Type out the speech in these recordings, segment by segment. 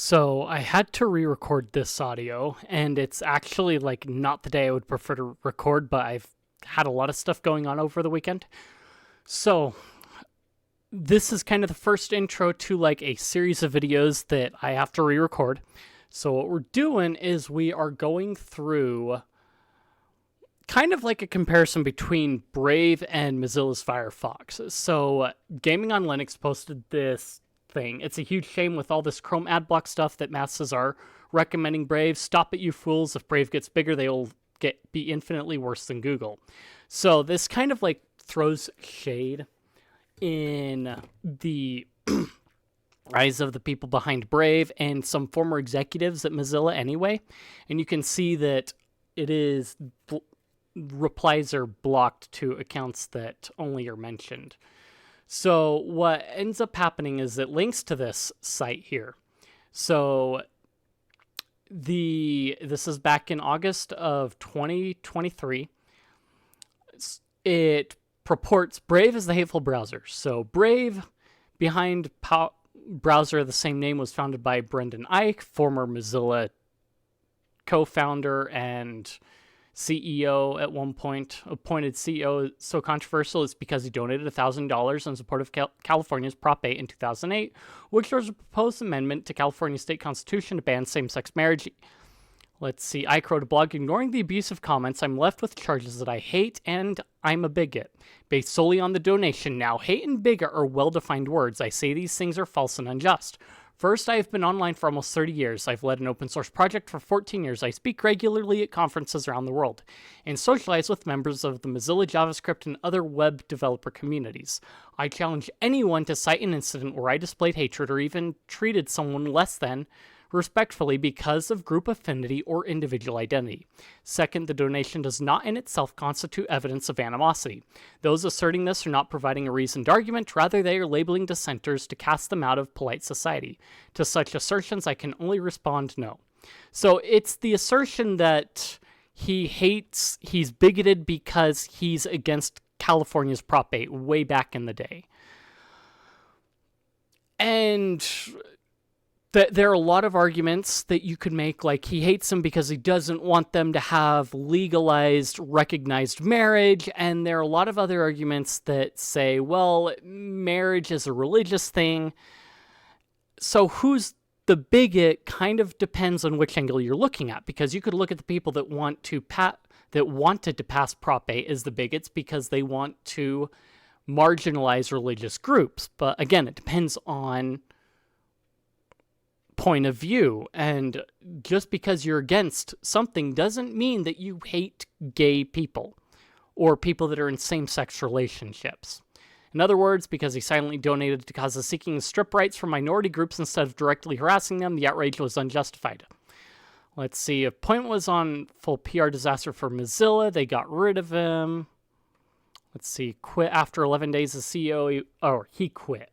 So I had to re-record this audio, and it's actually like not the day I would prefer to record, but I've had a lot of stuff going on over the weekend. So this is kind of the first intro to like a series of videos that I have to re-record. So what we're doing is we are going through kind of like a comparison between Brave and Mozilla's Firefox. So Gaming on Linux posted this thing. It's a huge shame with all this Chrome ad block stuff that masses are recommending Brave. Stop it, you fools. If Brave gets bigger, they'll be infinitely worse than Google. So this kind of like throws shade in the eyes of the people behind Brave and some former executives at Mozilla anyway. And you can see that it is replies are blocked to accounts that only are mentioned. So what ends up happening is it links to this site here. So this is back in August of 2023. It purports Brave is the hateful browser. So Brave, behind browser of the same name, was founded by Brendan Eich, former Mozilla co-founder and CEO at one point. Appointed CEO so controversial is because he donated $1,000 in support of California's Prop 8 in 2008, which was a proposed amendment to California state constitution to ban same-sex marriage. Let's see, I wrote a blog, ignoring the abusive comments, I'm left with charges that I hate and I'm a bigot. Based solely on the donation now, hate and bigot are well-defined words. I say these things are false and unjust. First, I have been online for almost 30 years. I've led an open source project for 14 years. I speak regularly at conferences around the world and socialize with members of the Mozilla, JavaScript, and other web developer communities. I challenge anyone to cite an incident where I displayed hatred or even treated someone less than respectfully because of group affinity or individual identity. Second, the donation does not in itself constitute evidence of animosity. Those asserting this are not providing a reasoned argument, rather they are labeling dissenters to cast them out of polite society. To such assertions, I can only respond no. So it's the assertion that he's bigoted because he's against California's Prop 8 way back in the day. And there are a lot of arguments that you could make, like he hates them because he doesn't want them to have legalized, recognized marriage, and there are a lot of other arguments that say, well, marriage is a religious thing. So who's the bigot kind of depends on which angle you're looking at, because you could look at the people that wanted to pass Prop 8 as the bigots because they want to marginalize religious groups. But again, it depends on point of view, and just because you're against something doesn't mean that you hate gay people or people that are in same-sex relationships. In other words, because he silently donated to causes seeking to strip rights from minority groups instead of directly harassing them, the outrage was unjustified. Let's see, if Point was on full PR disaster for Mozilla, they got rid of him. Let's see, quit after 11 days as CEO, he quit.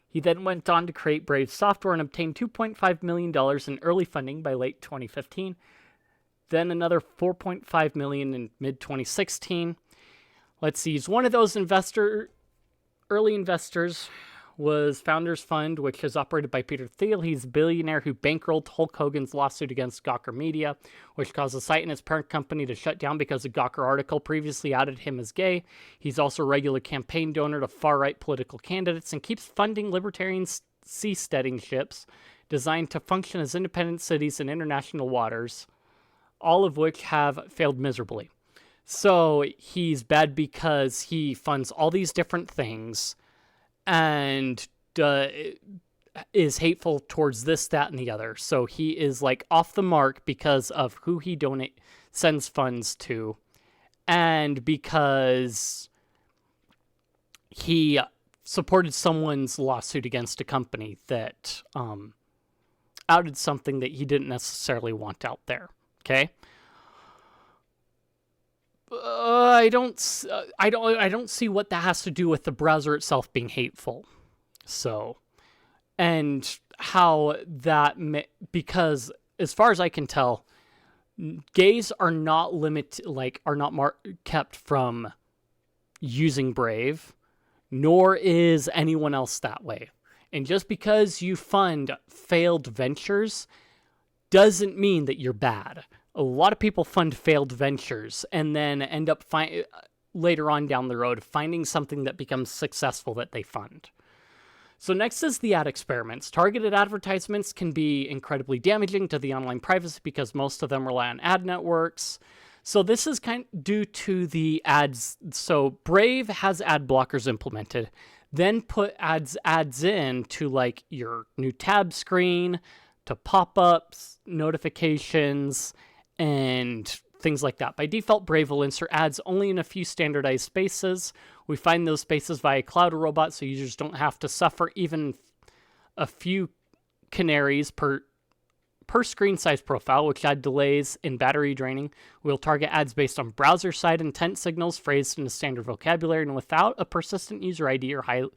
He then went on to create Brave software and obtained $2.5 million in early funding by late 2015, then another $4.5 million in mid-2016. Let's see, he's one of those early investors, was Founders Fund, which is operated by Peter Thiel. He's a billionaire who bankrolled Hulk Hogan's lawsuit against Gawker Media, which caused the site and its parent company to shut down because a Gawker article previously outed him as gay. He's also a regular campaign donor to far-right political candidates and keeps funding libertarian seasteading ships designed to function as independent cities in international waters, all of which have failed miserably. So he's bad because he funds all these different things and is hateful towards this, that, and the other. So he is like off the mark because of who he sends funds to, and because he supported someone's lawsuit against a company that outed something that he didn't necessarily want out there. Okay. I don't see what that has to do with the browser itself being hateful. So, and how that because as far as I can tell, gays are not kept from using Brave, nor is anyone else that way. And just because you fund failed ventures doesn't mean that you're bad. A lot of people fund failed ventures and then end up later on down the road finding something that becomes successful that they fund. So next is the ad experiments. Targeted advertisements can be incredibly damaging to the online privacy because most of them rely on ad networks. So this is kind of due to the ads. So Brave has ad blockers implemented, then put ads in to like your new tab screen, to pop-ups, notifications, and things like that. By default, Brave will insert ads only in a few standardized spaces. We find those spaces via Cloud Robot, so users don't have to suffer even a few canaries per screen size profile, which add delays in battery draining. We'll target ads based on browser side intent signals phrased in a standard vocabulary and without a persistent user ID or highly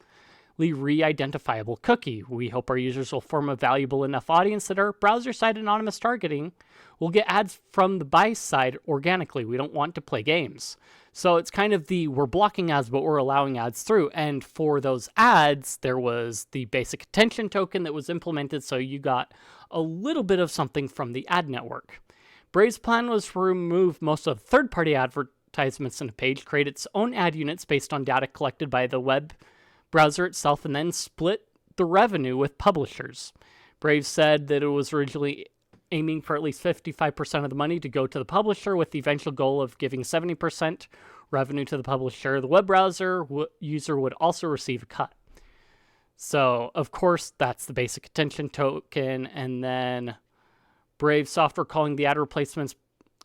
re-identifiable cookie. We hope our users will form a valuable enough audience that our browser-side anonymous targeting will get ads from the buy side organically. We don't want to play games. So it's kind of we're blocking ads, but we're allowing ads through. And for those ads, there was the basic attention token that was implemented, so you got a little bit of something from the ad network. Brave's plan was to remove most of the third-party advertisements in a page, create its own ad units based on data collected by the web browser itself, and then split the revenue with publishers. Brave said that it was originally aiming for at least 55% of the money to go to the publisher, with the eventual goal of giving 70% revenue to the publisher. The web browser user would also receive a cut. So, of course, that's the basic attention token, and then Brave software calling the ad replacements.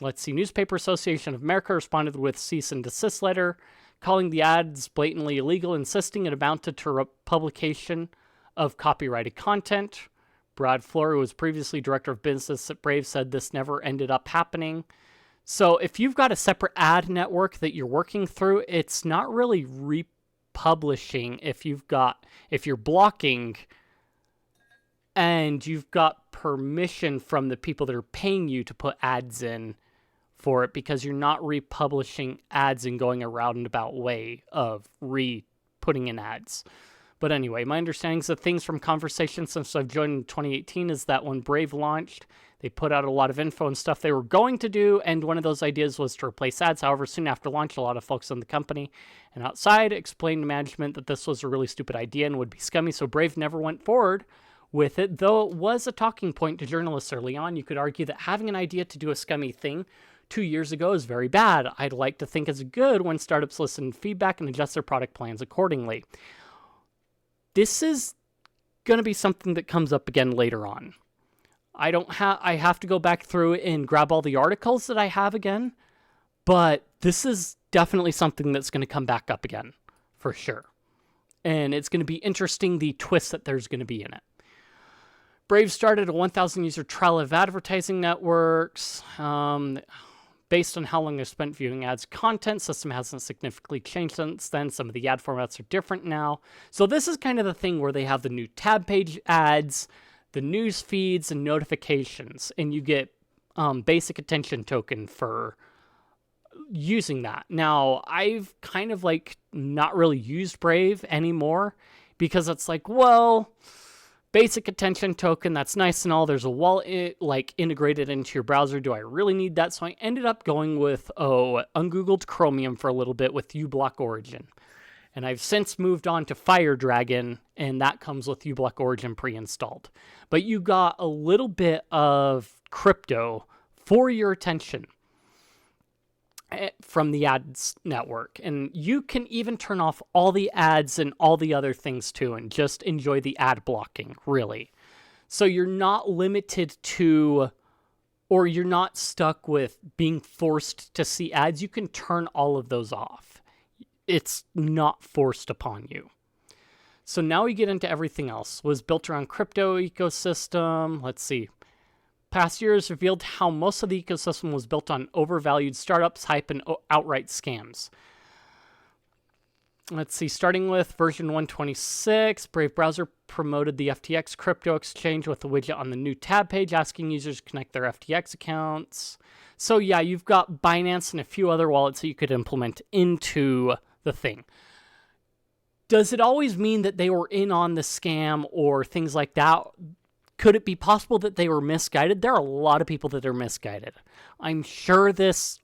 Let's see, Newspaper Association of America responded with cease and desist letter, calling the ads blatantly illegal, insisting it amounted to publication of copyrighted content. Brad Flory, who was previously director of business at Brave, said this never ended up happening. So if you've got a separate ad network that you're working through, it's not really republishing if you're blocking and you've got permission from the people that are paying you to put ads in for it, because you're not republishing ads and going a roundabout way of putting in ads. But anyway, my understanding of things from conversations since I've joined in 2018 is that when Brave launched, they put out a lot of info and stuff they were going to do, and one of those ideas was to replace ads. However, soon after launch, a lot of folks in the company and outside explained to management that this was a really stupid idea and would be scummy, so Brave never went forward with it, though it was a talking point to journalists early on. You could argue that having an idea to do a scummy thing 2 years ago is very bad. I'd like to think it's good when startups listen to feedback and adjust their product plans accordingly. This is going to be something that comes up again later on. I have to go back through and grab all the articles that I have again, but this is definitely something that's going to come back up again, for sure. And it's going to be interesting, the twist that there's going to be in it. Brave started a 1,000 user trial of advertising networks. Based on how long I've spent viewing ads content, system hasn't significantly changed since then. Some of the ad formats are different now. So this is kind of the thing where they have the new tab page ads, the news feeds, and notifications, and you get basic attention token for using that. Now, I've kind of not really used Brave anymore because it's well, basic attention token, that's nice and all. There's a wallet integrated into your browser. Do I really need that? So I ended up going with ungoogled Chromium for a little bit with uBlock Origin. And I've since moved on to FireDragon, and that comes with uBlock Origin pre-installed. But you got a little bit of crypto for your attention from the ads network. And you can even turn off all the ads and all the other things too, and just enjoy the ad blocking, really. So you're not limited to, or you're not stuck with being forced to see ads. You can turn all of those off. It's not forced upon you. So now we get into everything else. Was built around crypto ecosystem. Let's see. Past years revealed how most of the ecosystem was built on overvalued startups, hype, and outright scams. Let's see, starting with version 126, Brave Browser promoted the FTX crypto exchange with a widget on the new tab page, asking users to connect their FTX accounts. So yeah, you've got Binance and a few other wallets that you could implement into the thing. Does it always mean that they were in on the scam or things like that? Could it be possible that they were misguided? There are a lot of people that are misguided. I'm sure this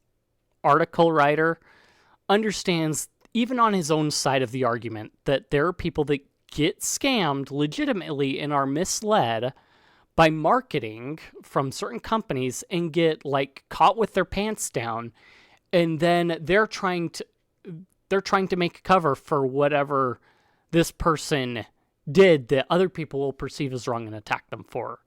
article writer understands, even on his own side of the argument, that there are people that get scammed legitimately and are misled by marketing from certain companies and get like caught with their pants down, and then they're trying to make a cover for whatever this person did that other people will perceive as wrong and attack them for.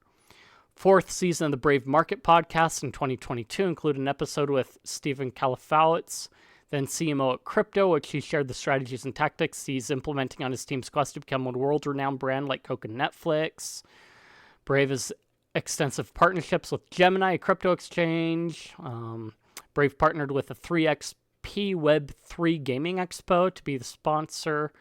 Fourth season of the Brave Market podcast in 2022 included an episode with Stephen Kalafowitz, then CMO at Crypto, which he shared the strategies and tactics he's implementing on his team's quest to become a world-renowned brand like Coke and Netflix. Brave has extensive partnerships with Gemini, a crypto exchange. Brave partnered with the 3XP Web3 Gaming Expo to be the sponsor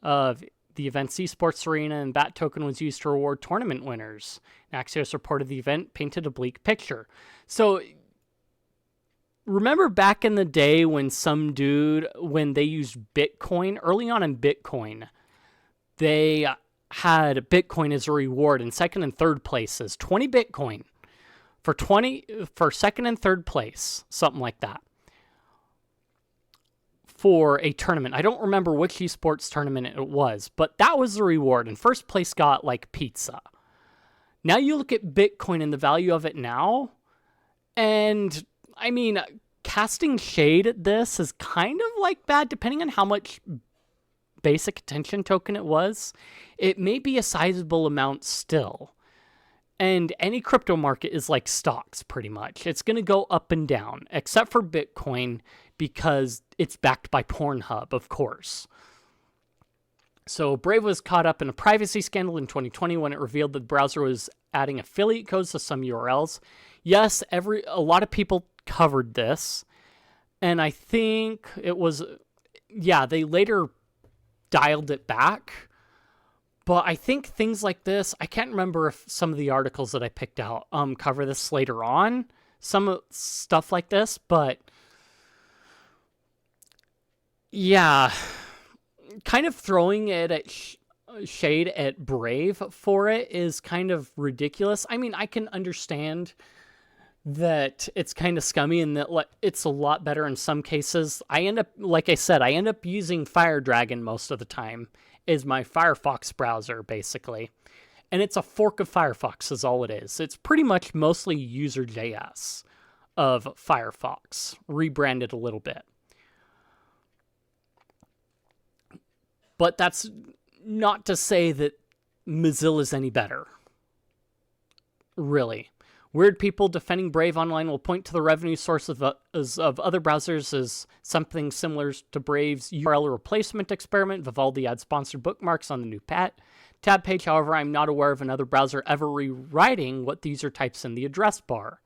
of the event's esports arena, and that token was used to reward tournament winners. Axios reported the event painted a bleak picture. So remember back in the day when when they used Bitcoin, early on in Bitcoin, they had Bitcoin as a reward in second and third places, 20 Bitcoin for second and third place, something like that, for a tournament. I don't remember which esports tournament it was, but that was the reward, and first place got like pizza. Now you look at Bitcoin and the value of it now, and I mean, casting shade at this is kind of like bad, depending on how much basic attention token it was. It may be a sizable amount still. And any crypto market is like stocks, pretty much. It's going to go up and down, except for Bitcoin, because it's backed by Pornhub, of course. So Brave was caught up in a privacy scandal in 2020 when it revealed that the browser was adding affiliate codes to some URLs. Yes, a lot of people covered this, and I think it was, they later dialed it back. But I think things like this, I can't remember if some of the articles that I picked out cover this later on, some stuff like this, but yeah, kind of throwing it at shade at Brave for it is kind of ridiculous. I mean, I can understand that it's kind of scummy and that it's a lot better in some cases. Like I said, I end up using FireDragon most of the time, is my Firefox browser, basically. And it's a fork of Firefox is all it is. It's pretty much mostly user.js of Firefox, rebranded a little bit. But that's not to say that Mozilla is any better. Really. Weird people defending Brave online will point to the revenue source of other browsers as something similar to Brave's URL replacement experiment. Vivaldi had sponsored bookmarks on the new tab page. However, I'm not aware of another browser ever rewriting what the user types in the address bar.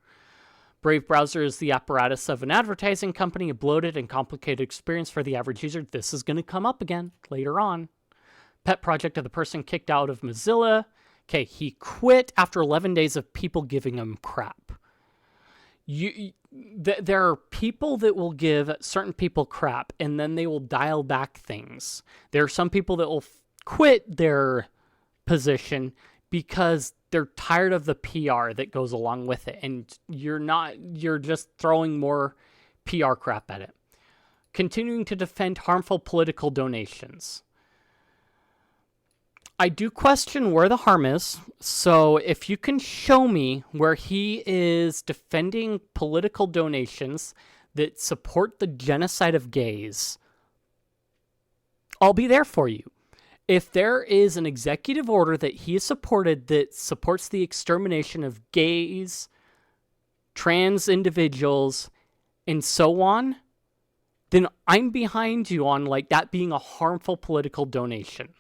Brave browser is the apparatus of an advertising company, a bloated and complicated experience for the average user. This is going to come up again later on. Pet project of the person kicked out of Mozilla. Okay, he quit after 11 days of people giving him crap. There are people that will give certain people crap, and then they will dial back things. There are some people that will quit their position because they're tired of the PR that goes along with it, and you're just throwing more PR crap at it. Continuing to defend harmful political donations. I do question where the harm is, so if you can show me where he is defending political donations that support the genocide of gays, I'll be there for you. If there is an executive order that he has supported that supports the extermination of gays, trans individuals, and so on, then I'm behind you on like that being a harmful political donation.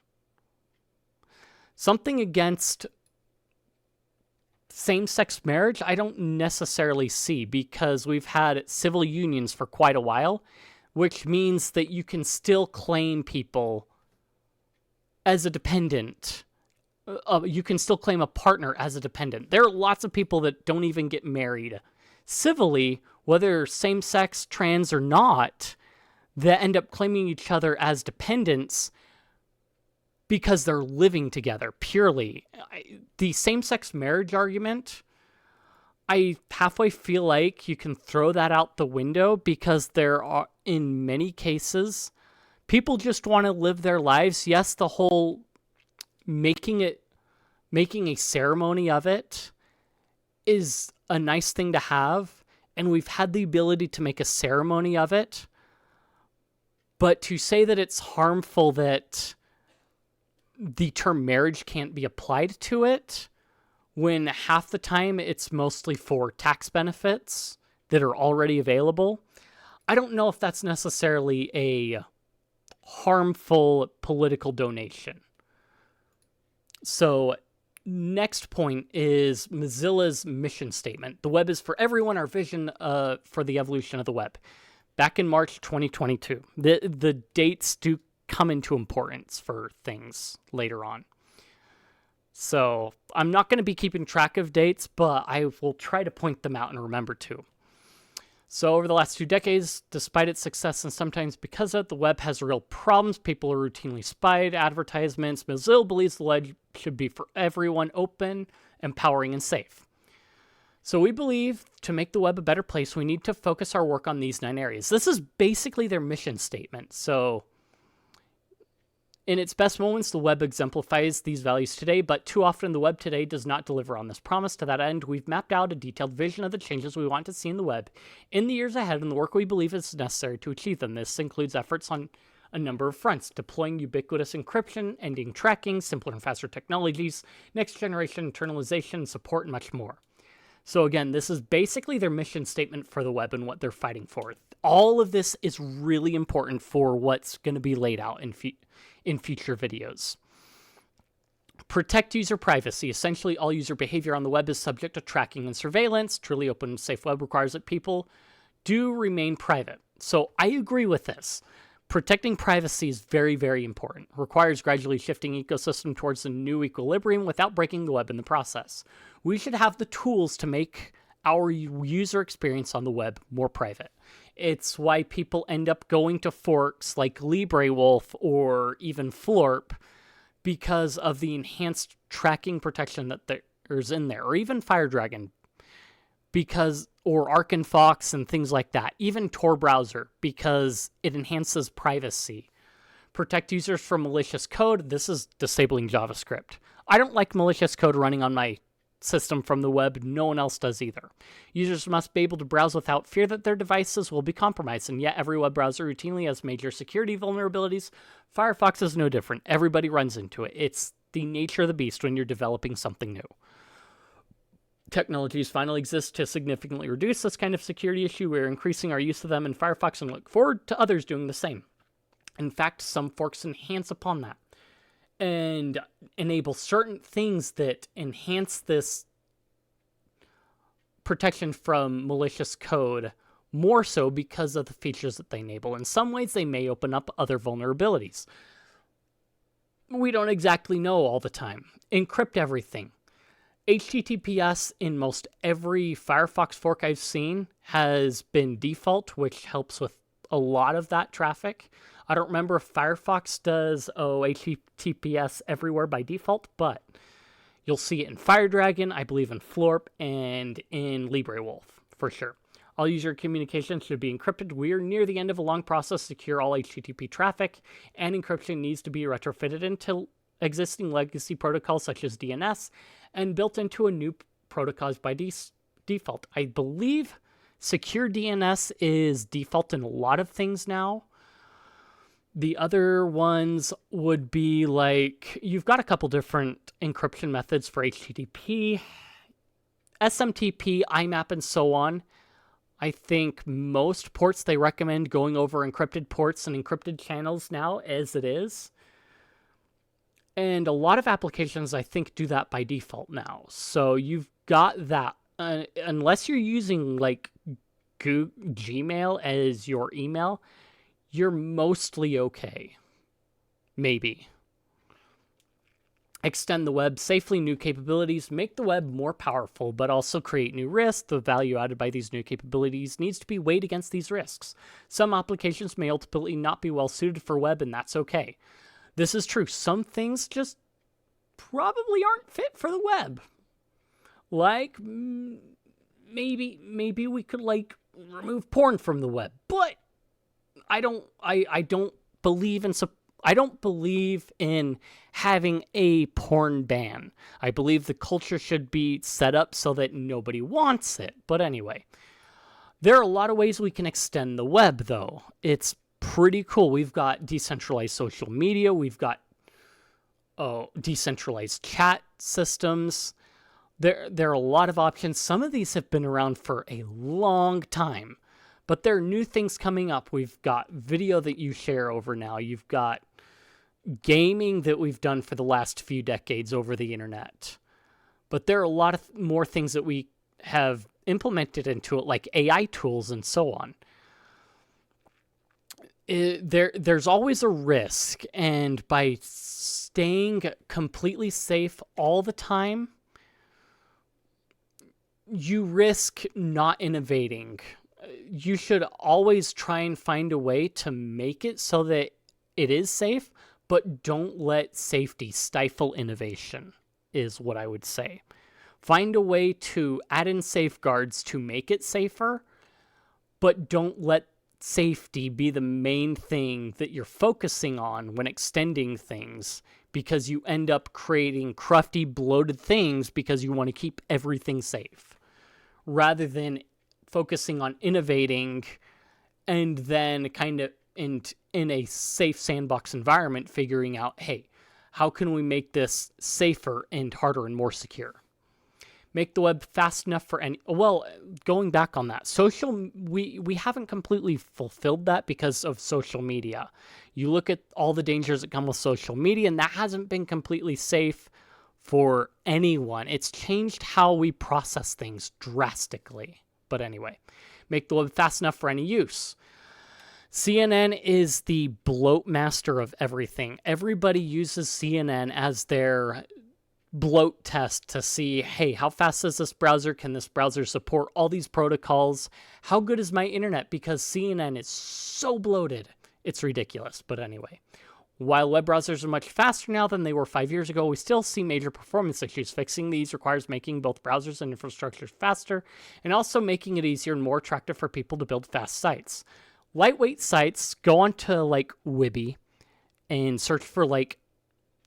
Something against same-sex marriage, I don't necessarily see, because we've had civil unions for quite a while, which means that you can still claim people as a dependent. You can still claim a partner as a dependent. There are lots of people that don't even get married civilly, whether same-sex, trans, or not, that end up claiming each other as dependents because they're living together, purely. The same-sex marriage argument, I halfway feel like you can throw that out the window, because there are, in many cases, people just want to live their lives. Yes, the whole making a ceremony of it is a nice thing to have, and we've had the ability to make a ceremony of it. But to say that it's harmful that the term marriage can't be applied to it, when half the time it's mostly for tax benefits that are already available, I don't know if that's necessarily a harmful political donation. So, next point is Mozilla's mission statement. The web is for everyone, our vision for the evolution of the web. Back in March 2022. The dates do come into importance for things later on. So I'm not going to be keeping track of dates, but I will try to point them out and remember to. So over the last 2 decades, despite its success and sometimes because of it, the web has real problems. People are routinely spied, advertisements. Mozilla believes the web should be for everyone, open, empowering, and safe. So we believe to make the web a better place, we need to focus our work on these 9 areas. This is basically their mission statement. So in its best moments, the web exemplifies these values today, but too often the web today does not deliver on this promise. To that end, we've mapped out a detailed vision of the changes we want to see in the web in the years ahead and the work we believe is necessary to achieve them. This includes efforts on a number of fronts: deploying ubiquitous encryption, ending tracking, simpler and faster technologies, next generation internalization, support, and much more. So again, this is basically their mission statement for the web and what they're fighting for. All of this is really important for what's going to be laid out in future videos. Protect user privacy. Essentially, all user behavior on the web is subject to tracking and surveillance. Truly open and safe web requires that people do remain private. So I agree with this. Protecting privacy is very, very important. Requires gradually shifting ecosystem towards a new equilibrium without breaking the web in the process. We should have the tools to make our user experience on the web more private. It's why people end up going to forks like LibreWolf or even Florp, because of the enhanced tracking protection that there's in there, or even FireDragon, or ArcandFox and things like that. Even Tor browser, because it enhances privacy. Protect users from malicious code. This is disabling JavaScript. I don't like malicious code running on my system from the web. No one else does either. Users must be able to browse without fear that their devices will be compromised, and yet every web browser routinely has major security vulnerabilities. Firefox is no different. Everybody runs into it. It's the nature of the beast when you're developing something new. Technologies finally exist to significantly reduce this kind of security issue. We're increasing our use of them in Firefox and look forward to others doing the same. In fact, some forks enhance upon that and enable certain things that enhance this protection from malicious code more so because of the features that they enable. In some ways, they may open up other vulnerabilities. We don't exactly know all the time. Encrypt everything. HTTPS in most every Firefox fork I've seen has been default, which helps with a lot of that traffic. I don't remember if Firefox does HTTPS everywhere by default, but you'll see it in FireDragon, I believe in Florp, and in LibreWolf, for sure. All user communication should be encrypted. We are near the end of a long process to secure all HTTP traffic, and encryption needs to be retrofitted into existing legacy protocols such as DNS and built into a new protocols by default. I believe secure DNS is default in a lot of things now. The other ones would be like, you've got a couple different encryption methods for HTTP, SMTP, IMAP, and so on. I think most ports, they recommend going over encrypted ports and encrypted channels now as it is. And a lot of applications, I think, do that by default now. So you've got that. Unless you're using like Gmail as your email, you're mostly okay. Maybe. Extend the web safely, new capabilities, make the web more powerful, but also create new risks. The value added by these new capabilities needs to be weighed against these risks. Some applications may ultimately not be well suited for web, and that's okay. This is true. Some things just probably aren't fit for the web. Like, maybe we could, like, remove porn from the web. But I don't believe in having a porn ban. I believe the culture should be set up so that nobody wants it. But anyway, there are a lot of ways we can extend the web, though. It's pretty cool. We've got decentralized social media. We've got decentralized chat systems. There are a lot of options. Some of these have been around for a long time, but there are new things coming up. We've got video that you share over now. You've got gaming that we've done for the last few decades over the internet. But there are a lot of more things that we have implemented into it, like AI tools and so on. There's always a risk, and by staying completely safe all the time, you risk not innovating. You should always try and find a way to make it so that it is safe, but don't let safety stifle innovation, is what I would say. Find a way to add in safeguards to make it safer, but don't let safety be the main thing that you're focusing on when extending things, because you end up creating crufty, bloated things because you want to keep everything safe, rather than focusing on innovating and then kind of in a safe sandbox environment figuring out, hey, how can we make this safer and harder and more secure? Make the web fast enough for any... Well, going back on that, we haven't completely fulfilled that because of social media. You look at all the dangers that come with social media, and that hasn't been completely safe for anyone. It's changed how we process things drastically. But anyway, make the web fast enough for any use. CNN is the bloat master of everything. Everybody uses CNN as their bloat test to see, hey, how fast is this browser? Can this browser support all these protocols? How good is my internet? Because CNN is so bloated. It's ridiculous. But anyway, while web browsers are much faster now than they were 5 years ago, we still see major performance issues. Fixing these requires making both browsers and infrastructure faster, and also making it easier and more attractive for people to build fast sites. Lightweight sites, go onto like Wibby and search for like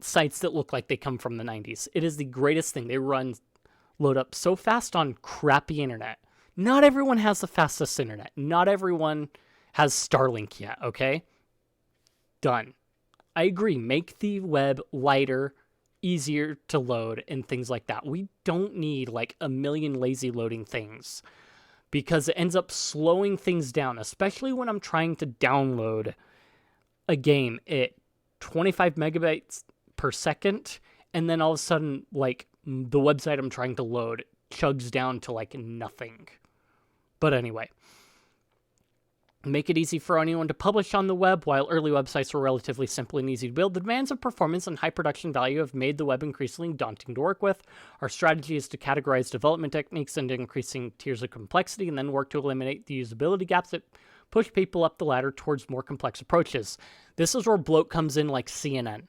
sites that look like they come from the 90s. It is the greatest thing. They load up so fast on crappy internet. Not everyone has the fastest internet. Not everyone has Starlink yet, okay? Done. I agree. Make the web lighter, easier to load, and things like that. We don't need like a million lazy loading things, because it ends up slowing things down, especially when I'm trying to download a game at 25 megabytes per second, and then all of a sudden, like, the website I'm trying to load chugs down to like nothing. But anyway, make it easy for anyone to publish on the web. While early websites were relatively simple and easy to build, the demands of performance and high production value have made the web increasingly daunting to work with. Our strategy is to categorize development techniques into increasing tiers of complexity and then work to eliminate the usability gaps that push people up the ladder towards more complex approaches. This is where bloat comes in, like CNN.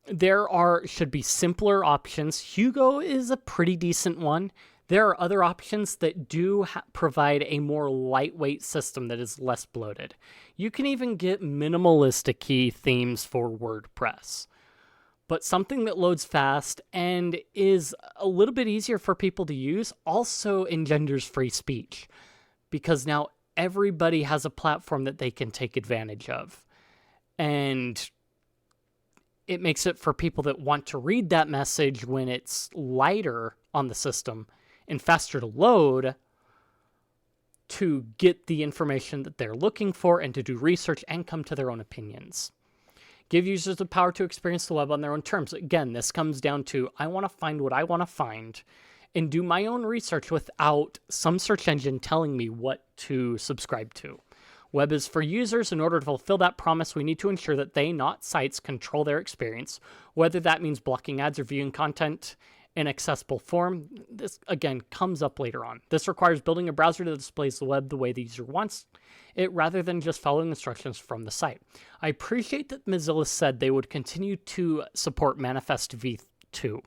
There should be simpler options. Hugo is a pretty decent one. There are other options that do provide a more lightweight system that is less bloated. You can even get minimalistic key themes for WordPress. But something that loads fast and is a little bit easier for people to use also engenders free speech, because now everybody has a platform that they can take advantage of. And it makes it for people that want to read that message when it's lighter on the system and faster to load, to get the information that they're looking for and to do research and come to their own opinions. Give users the power to experience the web on their own terms. Again, this comes down to, I want to find what I want to find and do my own research without some search engine telling me what to subscribe to. Web is for users. In order to fulfill that promise, we need to ensure that they, not sites, control their experience, whether that means blocking ads or viewing content in accessible form. This, again, comes up later on. This requires building a browser that displays the web the way the user wants it, rather than just following instructions from the site. I appreciate that Mozilla said they would continue to support Manifest v2,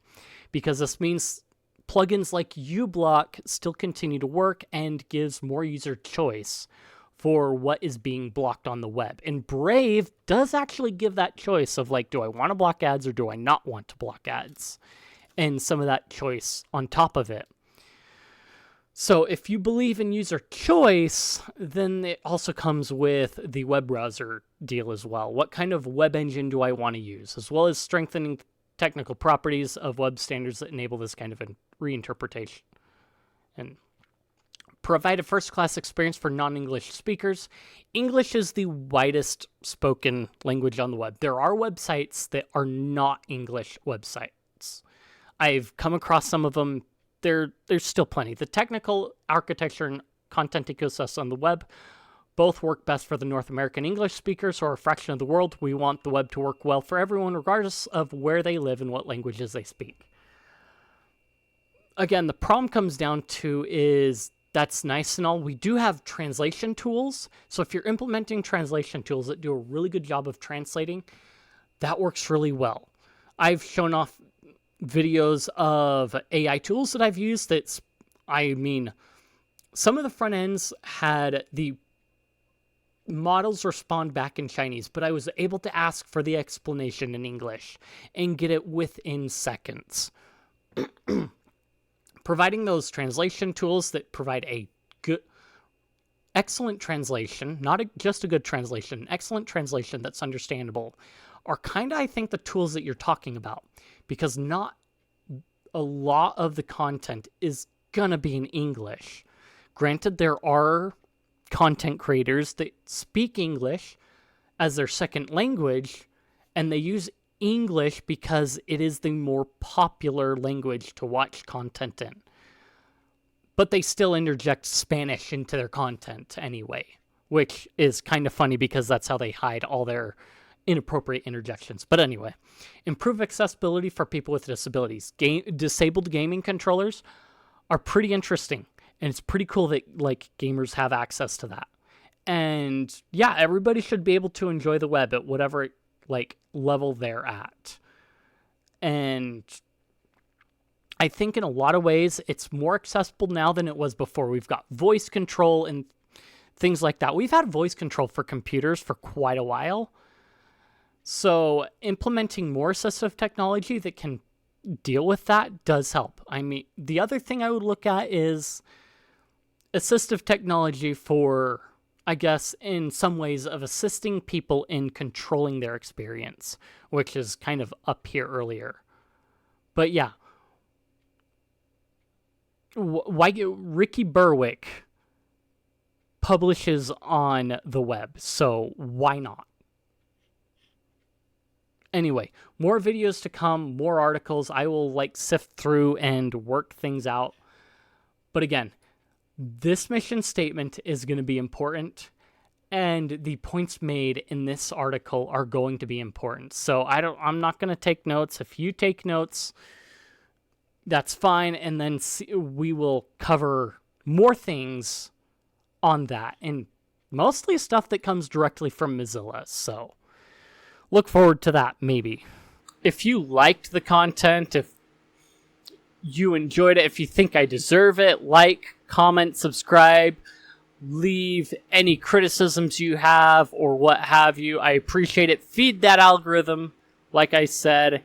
because this means plugins like uBlock still continue to work and gives more user choice for what is being blocked on the web. And Brave does actually give that choice of like, do I want to block ads or do I not want to block ads? And some of that choice on top of it. So if you believe in user choice, then it also comes with the web browser deal as well. What kind of web engine do I want to use? As well as strengthening technical properties of web standards that enable this kind of reinterpretation. And provide a first-class experience for non-English speakers. English is the widest spoken language on the web. There are websites that are not English websites. I've come across some of them. There's still plenty. The technical architecture and content ecosystem on the web both work best for the North American English speakers, or a fraction of the world. We want the web to work well for everyone, regardless of where they live and what languages they speak. Again, the problem comes down to is that's nice and all. We do have translation tools. So if you're implementing translation tools that do a really good job of translating, that works really well. I've shown off videos of AI tools that I've used some of the front ends had the models respond back in Chinese, but I was able to ask for the explanation in English and get it within seconds. Providing those translation tools that provide a good, excellent translation, not just a good translation, excellent translation that's understandable, are kind of, I think, the tools that you're talking about, because not a lot of the content is going to be in English. Granted, there are content creators that speak English as their second language, and they use English because it is the more popular language to watch content in. But they still interject Spanish into their content anyway, which is kind of funny because that's how they hide all their inappropriate interjections. But anyway, improve accessibility for people with disabilities. Disabled gaming controllers are pretty interesting, and it's pretty cool that like gamers have access to that. And yeah, everybody should be able to enjoy the web at whatever like level they're at. And I think in a lot of ways it's more accessible now than it was before. We've got voice control and things like that. We've had voice control for computers for quite a while. So implementing more assistive technology that can deal with that does help. I mean, the other thing I would look at is assistive technology for, I guess, in some ways of assisting people in controlling their experience, which is kind of up here earlier. But yeah, Ricky Berwick publishes on the web, so why not? Anyway, more videos to come, more articles. I will sift through and work things out. But again, this mission statement is going to be important, and the points made in this article are going to be important. So I'm not going to take notes. If you take notes, that's fine, and then we will cover more things on that, and mostly stuff that comes directly from Mozilla. So look forward to that, maybe. If you liked the content, if you enjoyed it, if you think I deserve it, comment, subscribe, leave any criticisms you have or what have you. I appreciate it. Feed that algorithm, like I said,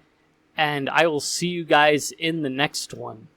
and I will see you guys in the next one.